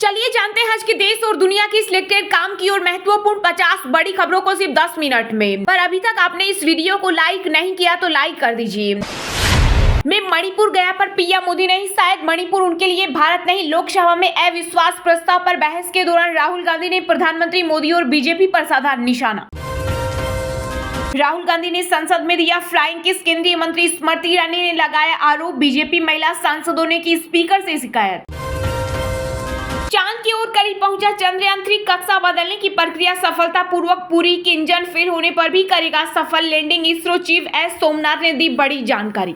चलिए जानते हैं आज के देश और दुनिया की सिलेक्टेड काम की और महत्वपूर्ण 50 बड़ी खबरों को सिर्फ 10 मिनट में। पर अभी तक आपने इस वीडियो को लाइक नहीं किया तो लाइक कर दीजिए। मैं मणिपुर गया पर पीएम मोदी नहीं, शायद मणिपुर उनके लिए भारत नहीं। लोकसभा में अविश्वास प्रस्ताव पर बहस के दौरान राहुल गांधी ने प्रधानमंत्री मोदी और बीजेपी पर साधा निशाना। राहुल गांधी ने संसद में दिया फ्लाइंग किस, केंद्रीय मंत्री स्मृति ईरानी ने लगाया आरोप, बीजेपी महिला सांसदों ने की स्पीकर से शिकायत। चांद की ओर करीब पहुंचा चंद्रयान 3, कक्षा बदलने की प्रक्रिया सफलतापूर्वक पूरी, की इंजन फेल होने पर भी करेगा सफल landing. ISRO chief S Somnath ने दी बड़ी जानकारी।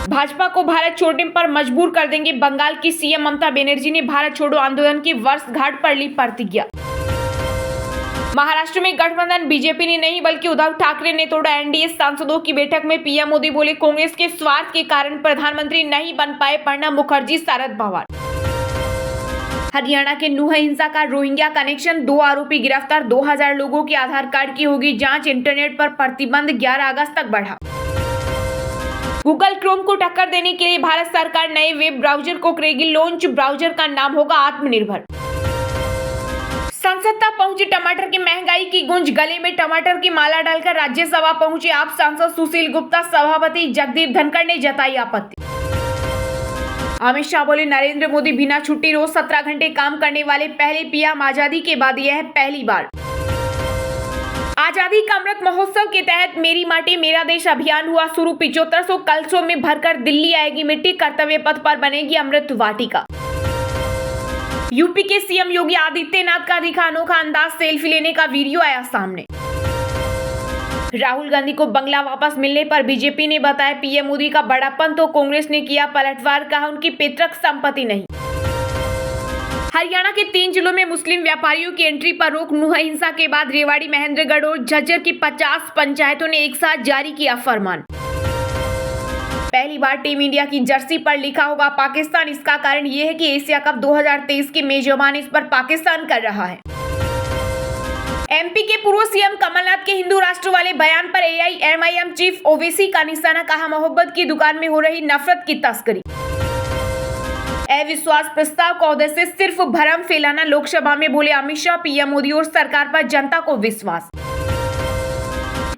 भाजपा को भारत छोड़ने पर मजबूर कर देंगे, बंगाल की सीएम ममता बनर्जी ने भारत छोड़ो आंदोलन की वर्षगांठ पर ली प्रतिज्ञा। महाराष्ट्र में गठबंधन बीजेपी ने नहीं बल्कि उद्धव ठाकरे ने तोड़ा एनडीए सांसदों की बैठक में पीएम मोदी बोले, कांग्रेस के स्वार्थ के कारण प्रधानमंत्री नहीं बन पाए प्रणब मुखर्जी, शरद पवार। हरियाणा के नूह हिंसा का रोहिंग्या कनेक्शन, 2 आरोपी गिरफ्तार, 2000 लोगों के आधार कार्ड की होगी जांच। इंटरनेट पर प्रतिबंध 11 अगस्त तक बढ़ा। गूगल क्रोम को टक्कर देने के लिए भारत सरकार नए वेब ब्राउजर को करेगी लॉन्च, ब्राउजर का नाम होगा आत्मनिर्भर। संसद तक पहुंची टमाटर की महंगाई की गूंज, गले में टमाटर की माला डालकर राज्यसभा पहुंचे आप सांसद सुशील गुप्ता, सभापति जगदीप धनखड़ ने जताई आपत्ति। अमित शाह बोले, नरेंद्र मोदी बिना छुट्टी रोज 17 घंटे काम करने वाले पहले पीएम, आजादी के बाद यह पहली बार। आजादी का अमृत महोत्सव के तहत मेरी माटी मेरा देश अभियान हुआ शुरू, 7500 कलशों में भरकर दिल्ली आएगी मिट्टी, कर्तव्य पथ पर बनेगी अमृत वाटिका। यूपी के सीएम योगी आदित्यनाथ का दिखा अनोखा अंदाज, सेल्फी लेने का वीडियो आया सामने। राहुल गांधी को बंगला वापस मिलने पर बीजेपी ने बताया पीएम मोदी का बड़ापन, तो कांग्रेस ने किया पलटवार, कहा उनकी पैतृक संपत्ति नहीं। हरियाणा के 3 जिलों में मुस्लिम व्यापारियों की एंट्री पर रोक, नूह हिंसा के बाद रेवाड़ी, महेंद्रगढ़ और झज्जर की 50 पंचायतों ने एक साथ जारी किया फरमान। पहली बार टीम इंडिया की जर्सी पर लिखा होगा पाकिस्तान, इसका कारण यह है कि एशिया कप 2023 की मेजबानी इस पर पाकिस्तान कर रहा है। एमपी के पूर्व सीएम कमलनाथ के हिंदू राष्ट्र वाले बयान पर एआईएमआईएम चीफ ओवैसी का निशाना, कहा मोहब्बत की दुकान में हो रही नफरत की तस्करी। अविश्वास प्रस्ताव का उद्देश्य सिर्फ भ्रम फैलाना, लोकसभा में बोले अमित शाह, पीएम मोदी और सरकार पर जनता को विश्वास।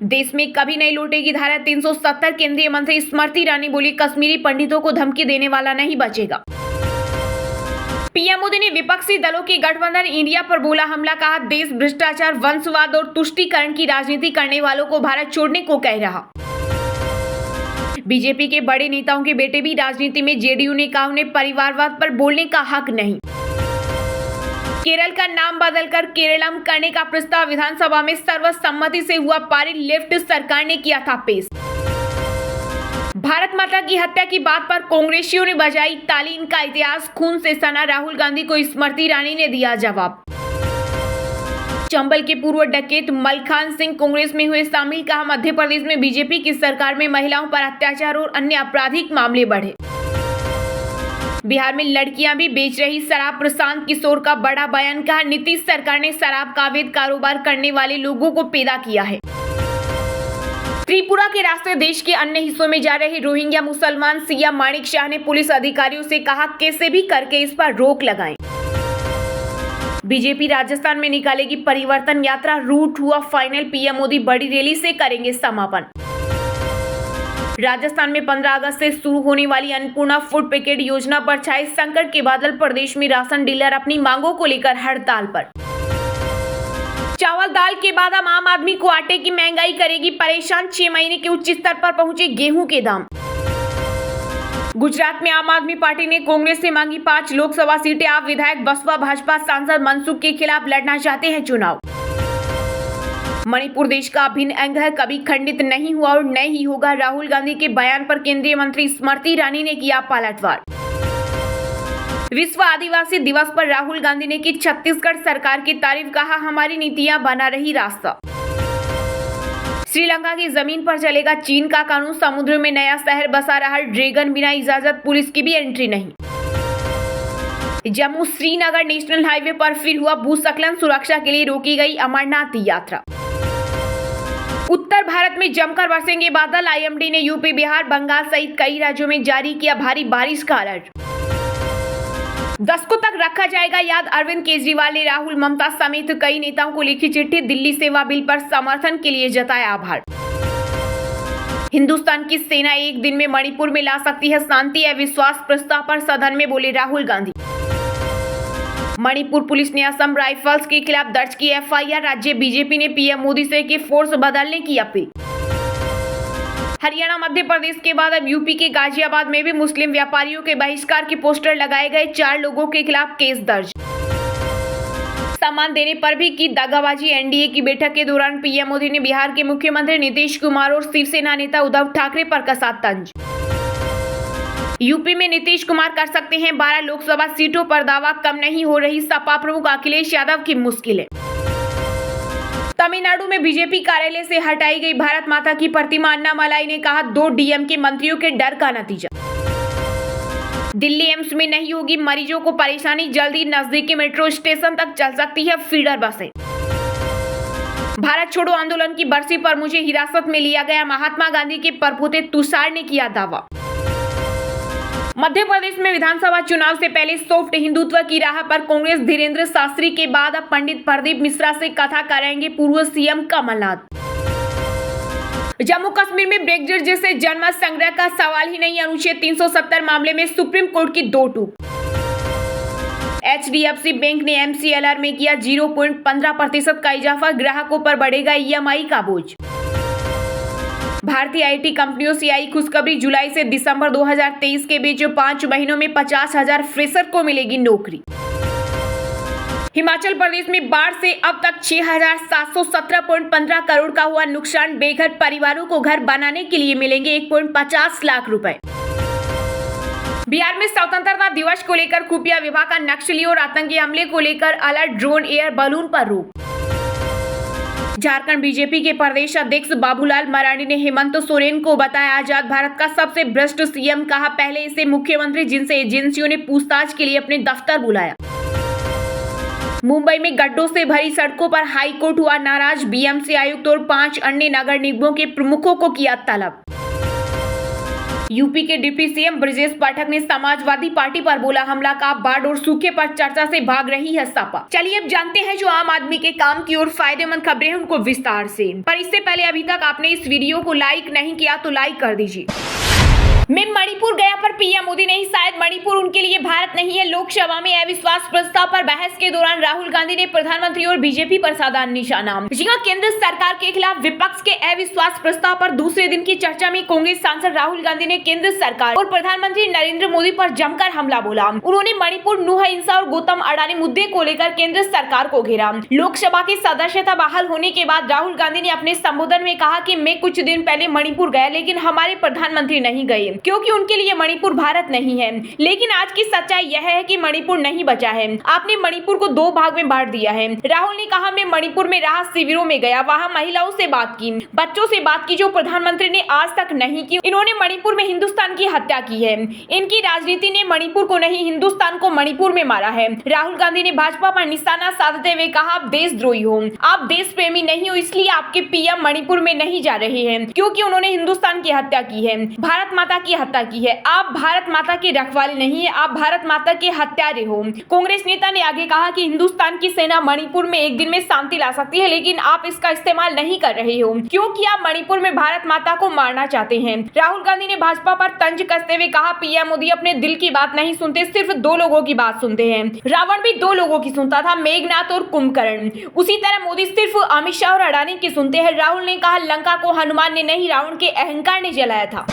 देश में कभी नहीं लौटेगी धारा 370, केंद्रीय मंत्री स्मृति ईरानी बोली, कश्मीरी पंडितों को धमकी देने वाला नहीं बचेगा। पीएम मोदी ने विपक्षी दलों के गठबंधन इंडिया पर बोला हमला, कहा देश भ्रष्टाचार, वंशवाद और तुष्टीकरण की राजनीति करने वालों को भारत छोड़ने को कह रहा। बीजेपी के बड़े नेताओं के बेटे भी राजनीति में, जेडीयू ने कहा उन्हें परिवारवाद पर बोलने का हक नहीं। केरल का नाम बदलकर केरलम करने का प्रस्ताव विधानसभा में सर्वसम्मति से हुआ पारित, लेफ्ट सरकार ने किया था पेश। भारत माता की हत्या की बात पर कांग्रेसियों ने बजाई ताली, इनका इतिहास खून से सना, राहुल गांधी को स्मृति ईरानी ने दिया जवाब। चंबल के पूर्व डकैत मलखान सिंह कांग्रेस में हुए शामिल, कहा मध्य प्रदेश में बीजेपी की सरकार में महिलाओं पर अत्याचार और अन्य आपराधिक मामले बढ़े। बिहार में लड़कियां भी बेच रही शराब, प्रशांत किशोर का बड़ा बयान, कहा नीतीश सरकार ने शराब का अवैध कारोबार करने वाले लोगों को पैदा किया है। त्रिपुरा के रास्ते देश के अन्य हिस्सों में जा रहे रोहिंग्या मुसलमान, सीएम माणिक शाह ने पुलिस अधिकारियों से कहा कैसे भी करके इस पर रोक लगाएं। बीजेपी राजस्थान में निकालेगी परिवर्तन यात्रा, रूट हुआ फाइनल, पीएम मोदी बड़ी रैली से करेंगे समापन। राजस्थान में 15 अगस्त से शुरू होने वाली अन्नपूर्णा फूड पैकेट योजना पर छाए संकट के बादल, प्रदेश में राशन डीलर अपनी मांगों को लेकर हड़ताल पर। चावल दाल के बाद अब आम आदमी को आटे की महंगाई करेगी परेशान, 6 महीने के उच्च स्तर पर पहुंचे गेहूं के दाम। गुजरात में आम आदमी पार्टी ने कांग्रेस से मांगी 5 लोकसभा सीटें, आप विधायक बसपा भाजपा सांसद मनसुख के खिलाफ लड़ना चाहते हैं चुनाव। मणिपुर देश का अभिन्न अंग है, कभी खंडित नहीं हुआ और न ही होगा, राहुल गांधी के बयान पर केंद्रीय मंत्री स्मृति ईरानी ने किया पलटवार। विश्व आदिवासी दिवस पर राहुल गांधी ने की छत्तीसगढ़ सरकार की तारीफ, कहा हमारी नीतियां बना रही रास्ता। श्रीलंका की जमीन पर चलेगा चीन का कानून, समुद्र में नया शहर बसा रहा ड्रैगन, बिना इजाजत पुलिस की भी एंट्री नहीं। जम्मू श्रीनगर नेशनल हाईवे पर फिर हुआ भूस्खलन, सुरक्षा के लिए रोकी गई अमरनाथ यात्रा। उत्तर भारत में जमकर बरसेंगे बादल, आईएमडी ने यूपी, बिहार, बंगाल सहित कई राज्यों में जारी किया भारी बारिश का अलर्ट। दशकों तक रखा जाएगा याद, अरविंद केजरीवाल ने राहुल, ममता समेत कई नेताओं को लिखी चिट्ठी, दिल्ली सेवा बिल पर समर्थन के लिए जताया आभार। हिंदुस्तान की सेना एक दिन में मणिपुर में ला सकती है शांति, अविश्वास प्रस्ताव पर सदन में बोले राहुल गांधी। मणिपुर पुलिस ने असम राइफल्स के खिलाफ दर्ज की एफआईआर, राज्य बीजेपी ने पीएम मोदी से की फोर्स बदलने की अपील। हरियाणा मध्य प्रदेश के बाद अब यूपी के गाजियाबाद में भी मुस्लिम व्यापारियों के बहिष्कार के पोस्टर लगाए गए, 4 लोगों के खिलाफ केस दर्ज। सामान देने पर भी की दगाबाजी, एनडीए की बैठक के दौरान पीएम मोदी ने बिहार के मुख्यमंत्री नीतीश कुमार और शिवसेना नेता उद्धव ठाकरे पर कसा तंज। यूपी में नीतीश कुमार कर सकते हैं 12 लोकसभा सीटों पर दावा, कम नहीं हो रही सपा प्रमुख अखिलेश यादव की मुश्किलें। तमिलनाडु में बीजेपी कार्यालय से हटाई गई भारत माता की प्रतिमा, अन्नामलाई ने कहा 2 डीएमके मंत्रियों के डर का नतीजा। दिल्ली एम्स में नहीं होगी मरीजों को परेशानी, जल्दी नजदीकी मेट्रो स्टेशन तक चल सकती है फीडर बसें। भारत छोड़ो आंदोलन की बरसी पर मुझे हिरासत में लिया गया, महात्मा गांधी के परपोते तुषार ने किया दावा। मध्य प्रदेश में विधानसभा चुनाव से पहले सॉफ्ट हिंदुत्व की राह पर कांग्रेस, धीरेन्द्र शास्त्री के बाद अब पंडित प्रदीप मिश्रा से कथा कराएंगे पूर्व सीएम कमलनाथ। जम्मू कश्मीर में ब्रेग्जिट जैसे जनमत संग्रह का सवाल ही नहीं, अनुच्छेद 370 मामले में सुप्रीम कोर्ट की 2 टूक। एचडीएफसी बैंक ने एमसीएलआर में किया 0.15% का इजाफा, ग्राहकों पर बढ़ेगा ईएमआई का बोझ। भारतीय आईटी कंपनियों से आई खुशखबरी, जुलाई से दिसंबर 2023 के बीच 5 महीनों में 50,000 फ्रेशर को मिलेगी नौकरी। हिमाचल प्रदेश में बाढ़ से अब तक 6,717.15 करोड़ का हुआ नुकसान, बेघर परिवारों को घर बनाने के लिए मिलेंगे 1.50 लाख रुपए। बिहार में स्वतंत्रता दिवस को लेकर खुफिया विभाग का नक्सलियों और आतंकी हमले को लेकर अलर्ट, ड्रोन एयर बलून पर रोक। झारखंड बीजेपी के प्रदेश अध्यक्ष बाबूलाल मरांडी ने हेमंत सोरेन को बताया आजाद भारत का सबसे भ्रष्ट सीएम, कहा पहले इसे मुख्यमंत्री जिनसे एजेंसियों ने पूछताछ के लिए अपने दफ्तर बुलाया। मुंबई में गड्ढों से भरी सड़कों पर हाईकोर्ट हुआ नाराज, बीएमसी आयुक्त और 5 अन्य नगर निगमों के प्रमुखों को किया तलब। यूपी के डिप्टी सीएम ब्रजेश पाठक ने समाजवादी पार्टी पर बोला हमला का, बाढ़ और सूखे पर चर्चा से भाग रही है सपा। चलिए अब जानते हैं जो आम आदमी के काम की और फायदेमंद खबरें हैं उनको विस्तार से। पर इससे पहले अभी तक आपने इस वीडियो को लाइक नहीं किया तो लाइक कर दीजिए। मैं मणिपुर गया पर पीएम मोदी नहीं, शायद मणिपुर उनके लिए भारत नहीं है। लोकसभा में अविश्वास प्रस्ताव पर बहस के दौरान राहुल गांधी ने प्रधानमंत्री और बीजेपी पर साधा निशाना। केंद्र सरकार के खिलाफ विपक्ष के अविश्वास प्रस्ताव पर दूसरे दिन की चर्चा में कांग्रेस सांसद राहुल गांधी ने केंद्र सरकार और प्रधानमंत्री नरेंद्र मोदी पर जमकर हमला बोला। उन्होंने मणिपुर, नूह हिंसा और गौतम अडानी मुद्दे को लेकर केंद्र सरकार को घेरा। लोकसभा की सदस्यता बहाल होने के बाद राहुल गांधी ने अपने संबोधन में कहा कि मैं कुछ दिन पहले मणिपुर गया, लेकिन हमारे प्रधानमंत्री नहीं गए क्योंकि उनके लिए मणिपुर भारत नहीं है। लेकिन आज की सच्चाई यह है कि मणिपुर नहीं बचा है, आपने मणिपुर को 2 भाग में बांट दिया है। राहुल ने कहा मैं मणिपुर में राहत शिविरों में गया, वहां महिलाओं से बात की, बच्चों से बात की, जो प्रधानमंत्री ने आज तक नहीं की। इन्होंने मणिपुर में हिंदुस्तान की हत्या की है। इनकी राजनीति ने मणिपुर को नहीं हिंदुस्तान को मणिपुर में मारा है। राहुल गांधी ने भाजपा पर निशाना साधते हुए कहा आप देशद्रोही हो, आप देश प्रेमी नहीं हो, इसलिए आपके पीएम मणिपुर में नहीं जा रहे हैं क्योंकि उन्होंने हिंदुस्तान की हत्या की है, भारत माता की हत्या की है। आप भारत माता के रखवाले नहीं है, आप भारत माता के हत्यारे हो। कांग्रेस नेता ने आगे कहा कि हिंदुस्तान की सेना मणिपुर में एक दिन में शांति ला सकती है, लेकिन आप इसका इस्तेमाल नहीं कर रहे हो क्योंकि आप मणिपुर में भारत माता को मारना चाहते हैं। राहुल गांधी ने भाजपा पर तंज कसते हुए कहा पीएम मोदी अपने दिल की बात नहीं सुनते, सिर्फ 2 लोगों की बात सुनते हैं। रावण भी 2 लोगों की सुनता था, मेघनाथ और कुंभकर्ण। उसी तरह मोदी सिर्फ अमित शाह और अडानी की सुनते हैं। राहुल ने कहा लंका को हनुमान ने नहीं, रावण के अहंकार ने जलाया था।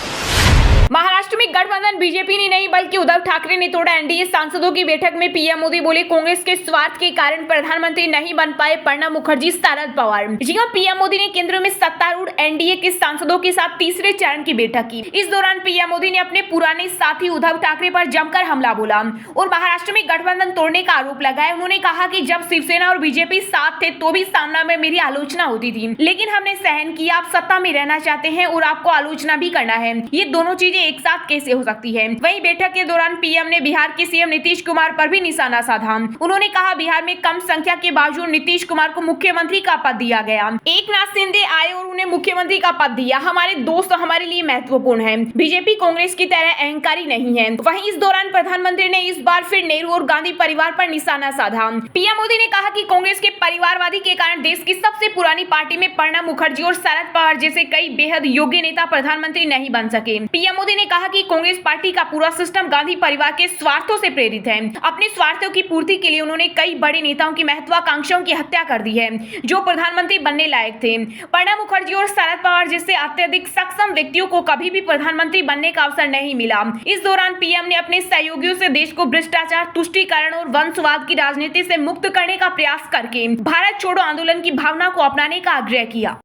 महाराष्ट्र में गठबंधन बीजेपी ने नहीं बल्कि उद्धव ठाकरे ने तोड़ा। एनडीए सांसदों की बैठक में पीएम मोदी बोले कांग्रेस के स्वार्थ के कारण प्रधानमंत्री नहीं बन पाए प्रणब मुखर्जी, शरद पवार। जी हां, पीएम मोदी ने केंद्र में सत्तारूढ़ एनडीए के सांसदों के साथ तीसरे चरण की बैठक की। इस दौरान पीएम मोदी ने अपने पुराने साथी उद्धव ठाकरे पर जमकर हमला बोला और महाराष्ट्र में गठबंधन तोड़ने का आरोप लगाया। उन्होंने कहा कि जब शिवसेना और बीजेपी साथ थे तो भी सामना में मेरी आलोचना होती थी, लेकिन हमने सहन किया। आप सत्ता में रहना चाहते हैं और आपको आलोचना भी करना है, ये दोनों चीजें एक साथ कैसे हो सकती है। वहीं बैठक के दौरान पीएम ने बिहार के सीएम नीतीश कुमार पर भी निशाना साधा। उन्होंने कहा बिहार में कम संख्या के बावजूद नीतीश कुमार को मुख्यमंत्री का पद दिया गया। एकनाथ शिंदे आए और उन्हें मुख्यमंत्री का पद दिया। हमारे दोस्त हमारे लिए महत्वपूर्ण है। बीजेपी कांग्रेस की तरह अहंकारी नहीं है। वहीं इस दौरान प्रधानमंत्री ने इस बार फिर नेहरू और गांधी परिवार पर निशाना साधा। पीएम मोदी ने कहा कि कांग्रेस के परिवारवादी के कारण देश की सबसे पुरानी पार्टी में प्रणब मुखर्जी और शरद पवार जैसे कई बेहद योग्य नेता प्रधानमंत्री नहीं बन सके। पीएम मोदी ने कहा कि कांग्रेस पार्टी का पूरा सिस्टम गांधी परिवार के स्वार्थों से प्रेरित है। अपने स्वार्थों की पूर्ति के लिए उन्होंने कई बड़े नेताओं की महत्वाकांक्षाओं की हत्या कर दी है जो प्रधानमंत्री बनने लायक थे। प्रणब मुखर्जी और शरद पवार जैसे अत्यधिक सक्षम व्यक्तियों को कभी भी प्रधानमंत्री बनने का अवसर नहीं मिला। इस दौरान पीएम ने अपने सहयोगियों से देश को भ्रष्टाचार, तुष्टीकरण और वंशवाद की राजनीति से मुक्त करने का प्रयास करके भारत छोड़ो आंदोलन की भावना को अपनाने का आग्रह किया।